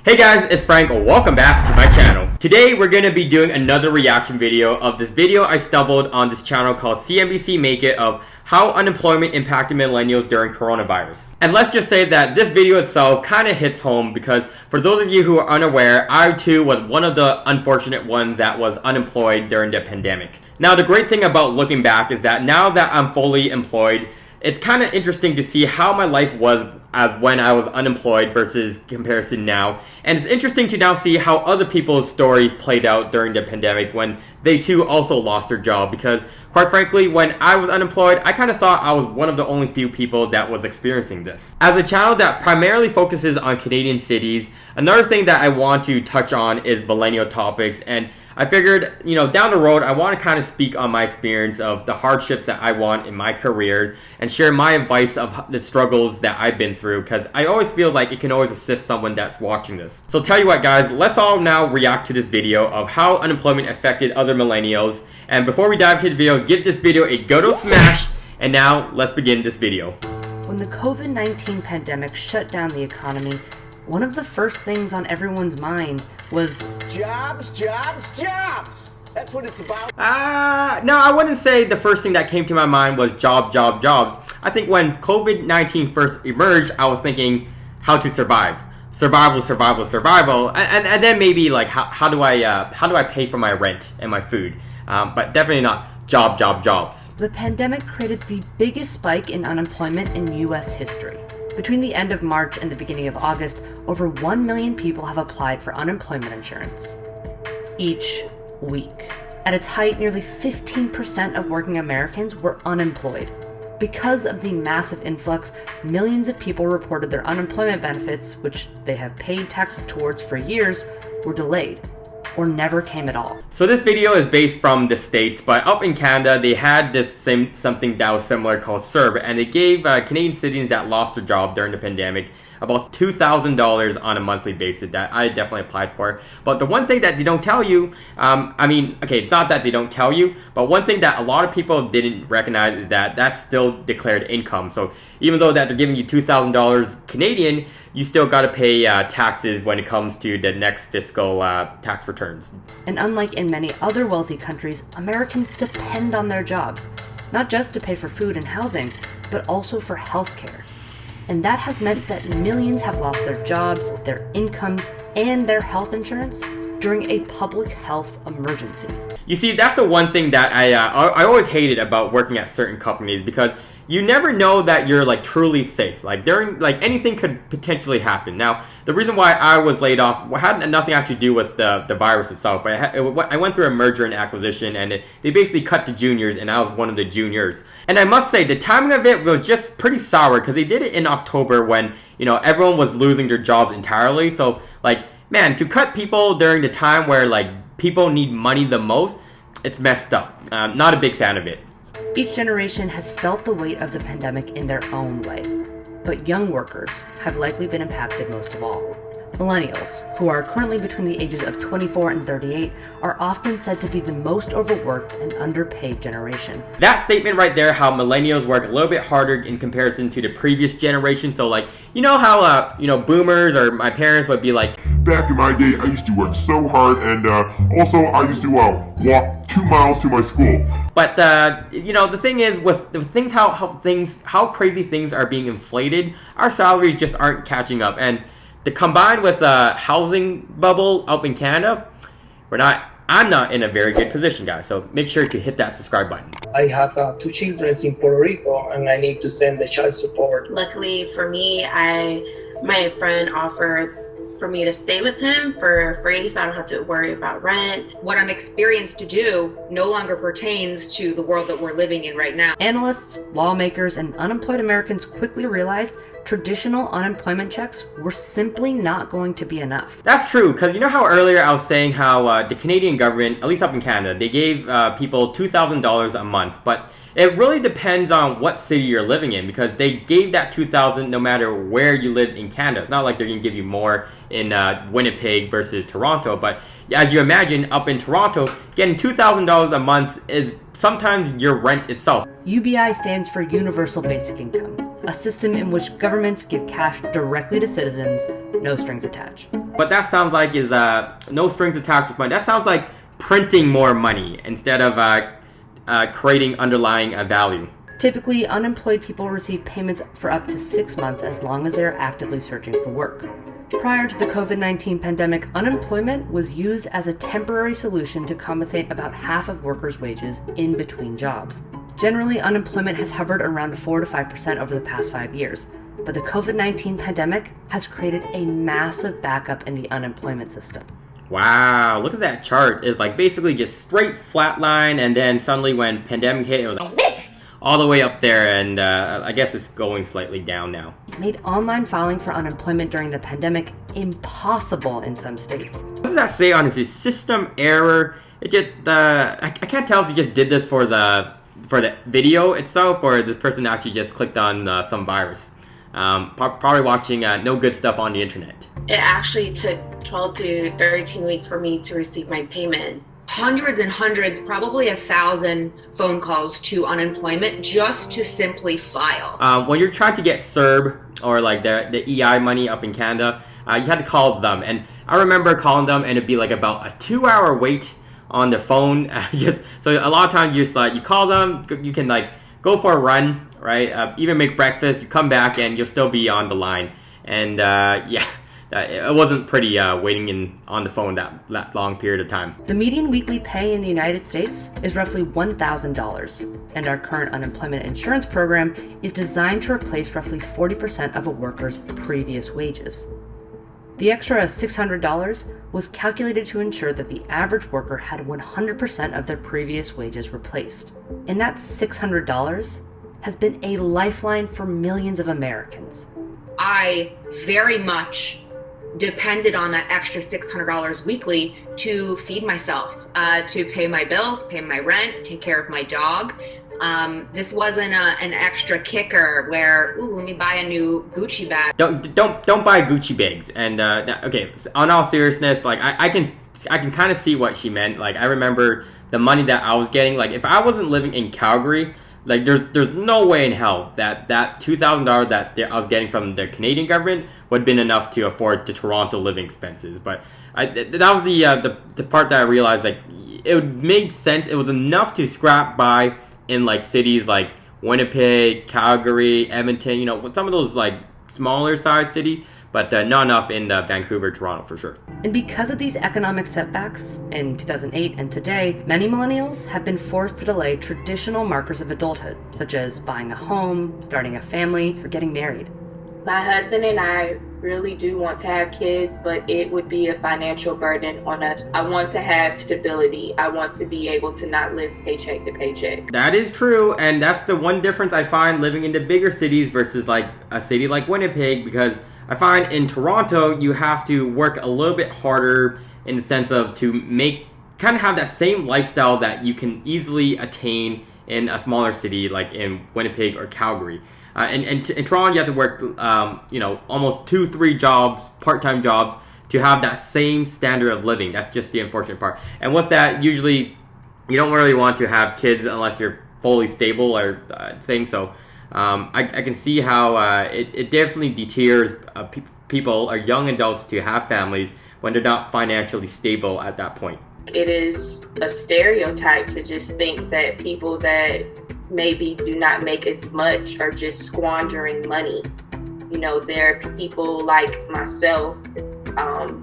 Hey guys, it's Frank. Welcome back to my channel. Today we're going to be doing another reaction video of this video I stumbled on this channel called CNBC Make It of how unemployment impacted millennials during coronavirus. And let's just say that this video itself kind of hits home because for those of you who are unaware, I too was one of the unfortunate ones that was unemployed during the pandemic. Now the great thing about looking back is that now that I'm fully employed, it's kind of interesting to see how my life was as when I was unemployed versus comparison now. And it's interesting to now see how other people's stories played out during the pandemic when they too also lost their job, because quite frankly, when I was unemployed, I kind of thought I was one of the only few people that was experiencing this. As a channel that primarily focuses on Canadian cities, another thing that I want to touch on is millennial topics, and I figured, down the road, I want to kind of speak on my experience of the hardships that I want in my career and share my advice of the struggles that I've been through, because I always feel like it can always assist someone that's watching this. So tell you what guys, let's all now react to this video of how unemployment affected other millennials. And before we dive into the video, give this video a go-to smash. And now let's begin this video. When the COVID-19 pandemic shut down the economy, one of the first things on everyone's mind was jobs, jobs, jobs. That's what it's about. No, I wouldn't say the first thing that came to my mind was jobs. I think when COVID-19 first emerged, I was thinking how to survive. Survival. And then maybe like how do I pay for my rent and my food? But definitely not jobs. The pandemic created the biggest spike in unemployment in US history. Between the end of March and the beginning of August, over 1 million people have applied for unemployment insurance each week. At its height, nearly 15% of working Americans were unemployed. Because of the massive influx, millions of people reported their unemployment benefits, which they have paid taxes towards for years, were delayed or never came at all. So this video is based from the States, but up in Canada, they had something that was similar called CERB, and they gave Canadian citizens that lost their job during the pandemic about $2,000 on a monthly basis that I definitely applied for. But the one thing that they don't tell you, it's not that they don't tell you, but one thing that a lot of people didn't recognize is that that's still declared income. So even though that they're giving you $2,000 Canadian, you still got to pay taxes when it comes to the next fiscal tax returns. And unlike in many other wealthy countries, Americans depend on their jobs, not just to pay for food and housing, but also for healthcare. And that has meant that millions have lost their jobs, their incomes, and their health insurance during a public health emergency. You see, that's the one thing that I always hated about working at certain companies, because you never know that you're like truly safe. Like anything could potentially happen. Now, the reason why I was laid off had nothing actually to do with the virus itself, but I went through a merger and acquisition, and they basically cut the juniors, and I was one of the juniors. And I must say, the timing of it was just pretty sour, because they did it in October when, everyone was losing their jobs entirely. So, man, to cut people during the time where, people need money the most, it's messed up. Not a big fan of it. Each generation has felt the weight of the pandemic in their own way, but young workers have likely been impacted most of all. Millennials, who are currently between the ages of 24 and 38, are often said to be the most overworked and underpaid generation. That statement right there, how millennials work a little bit harder in comparison to the previous generation. So how boomers or my parents would be like, back in my day, I used to work so hard, and also I used to walk 2 miles to my school. But the thing is, with the things, how crazy things are being inflated, our salaries just aren't catching up. And combined with a housing bubble up in Canada, I'm not in a very good position, guys. So make sure to hit that subscribe button. I have 2 children in Puerto Rico, and I need to send the child support. Luckily for me, my friend offered for me to stay with him for free, so I don't have to worry about rent. What I'm experienced to do no longer pertains to the world that we're living in right now. Analysts, lawmakers, and unemployed Americans quickly realized traditional unemployment checks were simply not going to be enough. That's true, because how earlier I was saying how the Canadian government, at least up in Canada, they gave people $2,000 a month, but it really depends on what city you're living in, because they gave that $2,000 no matter where you live in Canada. It's not like they're going to give you more in Winnipeg versus Toronto, but as you imagine, up in Toronto, getting $2,000 a month is sometimes your rent itself. UBI stands for Universal Basic Income. a system in which governments give cash directly to citizens, no strings attached. What that sounds like is no strings attached with money. That sounds like printing more money instead of creating underlying value. Typically, unemployed people receive payments for up to 6 months as long as they are actively searching for work. Prior to the COVID-19 pandemic, unemployment was used as a temporary solution to compensate about half of workers' wages in between jobs. Generally, unemployment has hovered around 4 to 5% over the past 5 years, but the COVID-19 pandemic has created a massive backup in the unemployment system. Wow, look at that chart. It's like basically just straight flat line, and then suddenly when pandemic hit, it was like all the way up there, and I guess it's going slightly down now. It made online filing for unemployment during the pandemic impossible in some states. What does that say on his system error? It just I can't tell if he just did this for the video itself, or this person actually just clicked on some virus. Probably watching no good stuff on the internet. It actually took 12 to 13 weeks for me to receive my payment. Hundreds and hundreds, probably 1,000 phone calls to unemployment just to simply file. When you're trying to get CERB or like the EI money up in Canada, you had to call them. And I remember calling them, and it'd be like about a 2-hour wait on the phone. So a lot of times you just you call them, you can like go for a run, right? Even make breakfast, you come back and you'll still be on the line. And it wasn't pretty waiting on the phone that long period of time. The median weekly pay in the United States is roughly $1,000, and our current unemployment insurance program is designed to replace roughly 40% of a worker's previous wages. The extra $600 was calculated to ensure that the average worker had 100% of their previous wages replaced. And that $600 has been a lifeline for millions of Americans. I very much depended on that extra $600 weekly to feed myself, to pay my bills, pay my rent, take care of my dog. This wasn't an extra kicker where, ooh, let me buy a new Gucci bag. Don't buy Gucci bags. And okay, on all seriousness, like I can kind of see what she meant. Like I remember the money that I was getting. Like if I wasn't living in Calgary, like there's no way in hell that $2,000 that I was getting from the Canadian government would have been enough to afford the Toronto living expenses. But that was the part that I realized, like it made sense. It was enough to scrap by in like cities like Winnipeg, Calgary, Edmonton, some of those like smaller size cities, but not enough in Vancouver, Toronto for sure. And because of these economic setbacks in 2008 and today, many millennials have been forced to delay traditional markers of adulthood, such as buying a home, starting a family, or getting married. My husband and I really do want to have kids, but it would be a financial burden on us. I want to have stability. I want to be able to not live paycheck to paycheck. That is true, and that's the one difference I find living in the bigger cities versus like a city like Winnipeg, because I find in Toronto you have to work a little bit harder in the sense of to kind of have that same lifestyle that you can easily attain in a smaller city like in Winnipeg or Calgary. In Toronto, you have to work, almost 2-3 jobs, part-time jobs, to have that same standard of living. That's just the unfortunate part. And with that, usually, you don't really want to have kids unless you're fully stable or thing. So, I can see how it definitely deters people or young adults to have families when they're not financially stable at that point. It is a stereotype to just think that people that maybe do not make as much are just squandering money. There are people like myself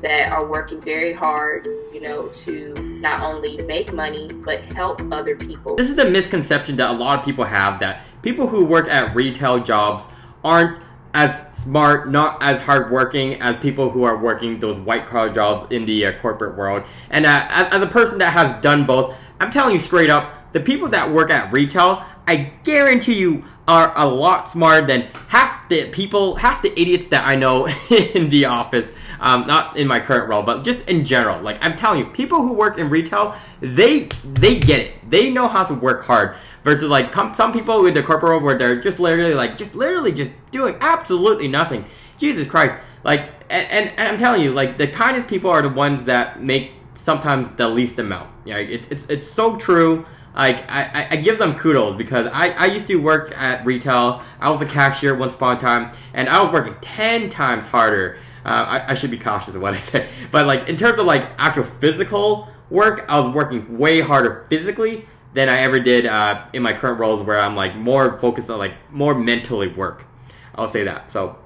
that are working very hard, to not only make money, but help other people. This is the misconception that a lot of people have, that people who work at retail jobs aren't as smart, not as hardworking as people who are working those white-collar jobs in the corporate world. And as a person that has done both, I'm telling you straight up, the people that work at retail, I guarantee you, are a lot smarter than half the idiots that I know in the office. Not in my current role, but just in general. Like I'm telling you, people who work in retail, they get it. They know how to work hard. Versus like some people in the corporate world where they're just literally just doing absolutely nothing. Jesus Christ! Like and I'm telling you, like the kindest people are the ones that make sometimes the least amount. It's so true. like I give them kudos, because I used to work at retail. I was a cashier once upon a time, and I was working 10 times harder. I should be cautious of what I say, but like in terms of like actual physical work, I was working way harder physically than I ever did in my current roles, where I'm like more focused on like more mentally work. I'll say that. So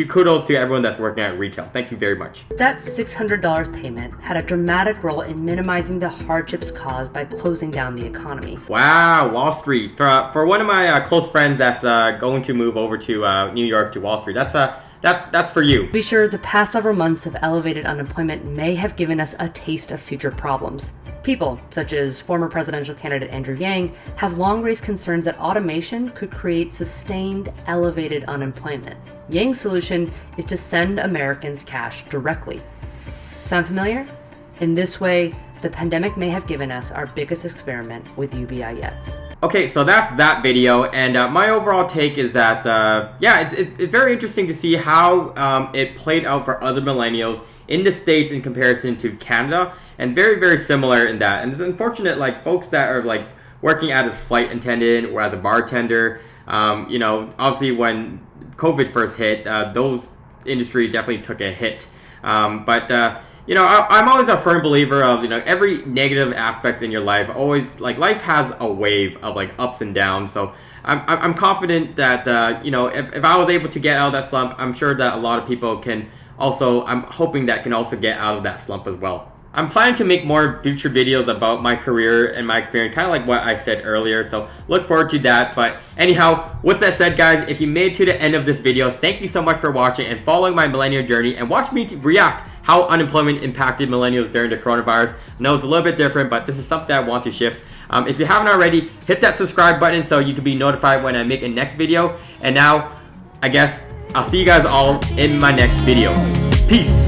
kudos to everyone that's working at retail. Thank you very much. That $600 payment had a dramatic role in minimizing the hardships caused by closing down the economy. Wow, Wall Street. For one of my close friends that's going to move over to New York to Wall Street, that's for you. To be sure, the past several months of elevated unemployment may have given us a taste of future problems. People, such as former presidential candidate Andrew Yang, have long raised concerns that automation could create sustained, elevated unemployment. Yang's solution is to send Americans cash directly. Sound familiar? In this way, the pandemic may have given us our biggest experiment with UBI yet. Okay, so that's that video, and my overall take is that, yeah, it's very interesting to see how it played out for other millennials in the States in comparison to Canada, and very, very similar in that. And it's unfortunate, like, folks that are, like, working as a flight attendant or as a bartender, you know, obviously when COVID first hit, those industries definitely took a hit. You know, I'm always a firm believer of, you know, every negative aspect in your life, always, like, life has a wave of, like, ups and downs. So I'm confident that, you know, if I was able to get out of that slump, I'm sure that a lot of people can also, I'm hoping that can also get out of that slump as well. I'm planning to make more future videos about my career and my experience, kind of like what I said earlier, so look forward to that. But anyhow, with that said, guys, if you made it to the end of this video, thank you so much for watching and following my millennial journey, and watch me react how unemployment impacted millennials during the coronavirus. I know it's a little bit different, but this is something I want to shift. If you haven't already, hit that subscribe button so you can be notified when I make a next video. And now, I guess, I'll see you guys all in my next video. Peace!